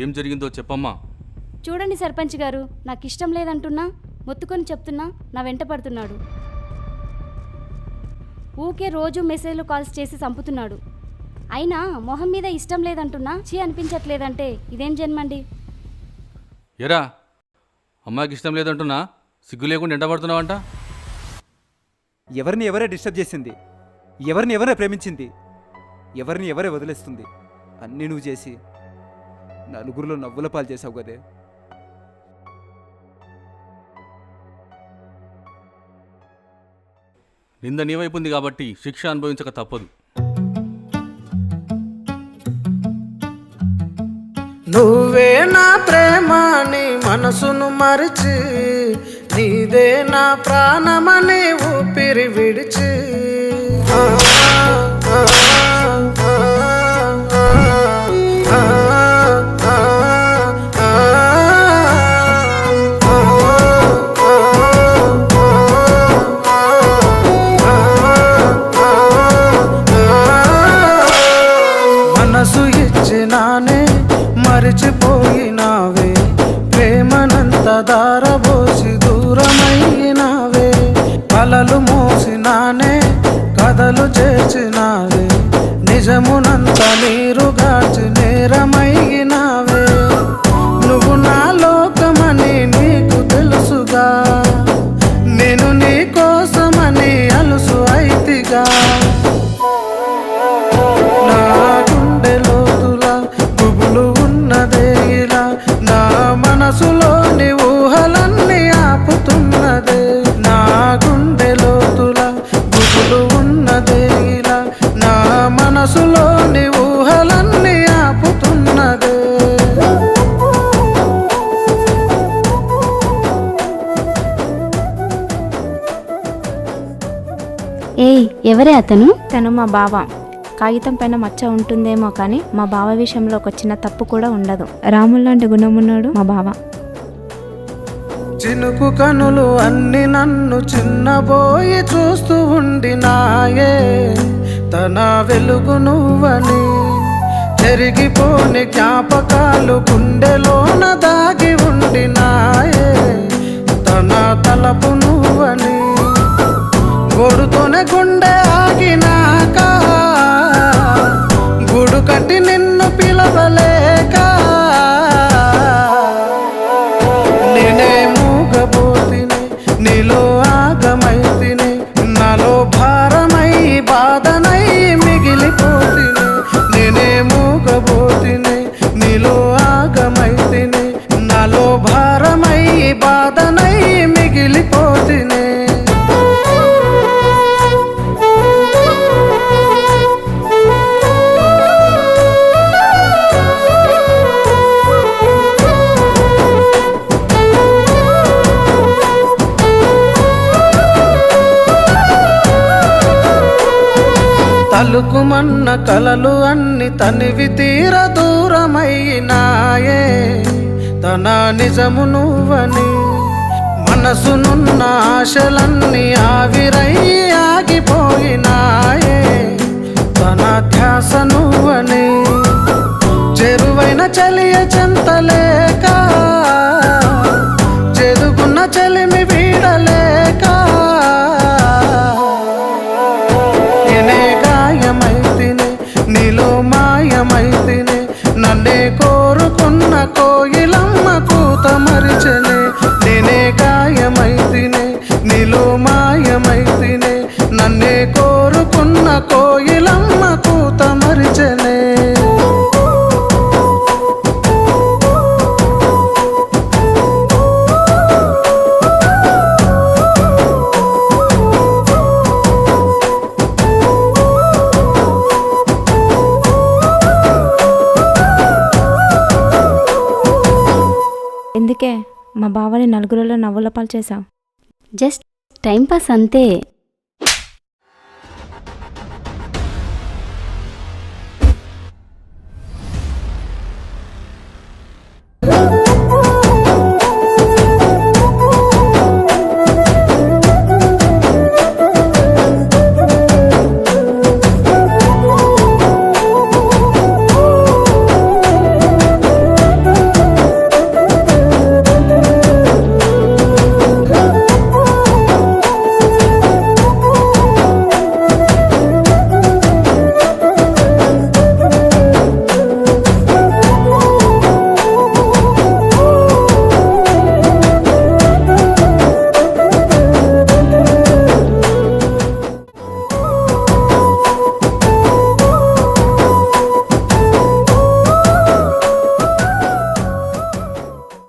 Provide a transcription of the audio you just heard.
ఏం జరిగిందో చెప్పమ్మా. చూడండి సర్పంచ్ గారు, నాకు ఇష్టం లేదంటున్నా, మొత్తుకొని చెప్తున్నా నా వెంట పడుతున్నాడు. ఊకే రోజు మెసేజ్లు కాల్స్ చేసి చంపుతున్నాడు. అయినా మొహం మీద ఇష్టం లేదంటున్నా చీ అనిపించట్లేదంటే ఇదేం జన్మండి? ఎరా, అమ్మాయికి ఇష్టం లేదంటున్నా సిగ్గు లేకుండా ఎండబడుతున్నావంట. ఎవరిని ఎవరే డిస్టర్బ్ చేసింది? ఎవరిని ఎవరే ప్రేమించింది? ఎవరిని ఎవరే వదిలేస్తుంది? అన్నీ నువ్వు చేసి నలుగురిలో నవ్వుల పాలు చేసావు కదే. నింద నీ వైపు ఉంది కాబట్టి శిక్ష అనుభవించక తప్పదు. నువ్వే నా ప్రేమని మనసును మరిచి, నీదే నా ప్రాణమని ఊపిరి విడిచి, మనసు ఇచ్చినానే మరిచిపోయినావే, ప్రేమనంత దారబోసి దూరమైనావే, కలలు మోసినానే కథలు చేసినావే, నిజమునంత నీరు గార్చి నేరమైనావే. నువ్వు నా లోకమని నీకు తెలుసుగా, నేను నీ కోసమని అలుసు అయితిగా. నా గుండెలోతులా గుబులు ఉన్నదే ఇలా, నా మనసులోని ఊహలన్నీ ఆపుతున్నదే. నా గుండెలోతులా గుబులు ఉన్నదే ఇలా, నా మనసులోని ఊహలన్నీ ఆపుతున్నదే. ఏయ్, ఎవరే అతను? తను మా బావ. కాగితం పైన మచ్చ ఉంటుందేమో కానీ మా బావ విషయంలో ఒక చిన్న తప్పు కూడా ఉండదు. రాముల్లాంటి గుణమున్నాడు మా బావ. చినుకు కనులు అన్ని నన్ను చిన్నబోయి చూస్తూ ఉండినాయే, తన వెలుగు నువ్వని. చెరిగిపోని జ్ఞాపకాలు గుండెలోన దాగి ఉండినాయే, తన తలపు నువ్వని. గొడుతోనే గుండె ఆగినాక గుడు కట్టి నిన్ను పిలవలేక, నేనే మూగబోతిని నీలో ఆగమైతిని, నాలో భారమై బాధనై మిగిలిపోతిని. నేనే మూగబోతిని నీలో ఆగమైతిని, నాలో భారమై బాధనై మిగిలిపోతిని. తలుకుమన్న కలలు అన్ని తనివి తీర దూరమైనాయే, తన నిజము నువ్వని. మనసునున్న ఆశలన్నీ ఆవిరై ఆగిపోయినాయే, తన ధ్యాస నువ్వని. చెరువైన చలియ చెంతలేక, చెదుకున్న చలిమి వీడలేక, నేనే గాయమైతిని నీలో మాయమైతిని, నన్నే కోరుకున్న కోయిలమ్మ కూత మరిచెనే. నేనే గాయమైతిని నీలో మాయమైతిని, నన్నే కోరుకున్న కోయిలమ్మ కూత మరిచెనే. ఎందుకే మా బావని నలుగురిలో నవ్వుల పాలు చేశావు? జస్ట్ టైంపాస్ అంతే.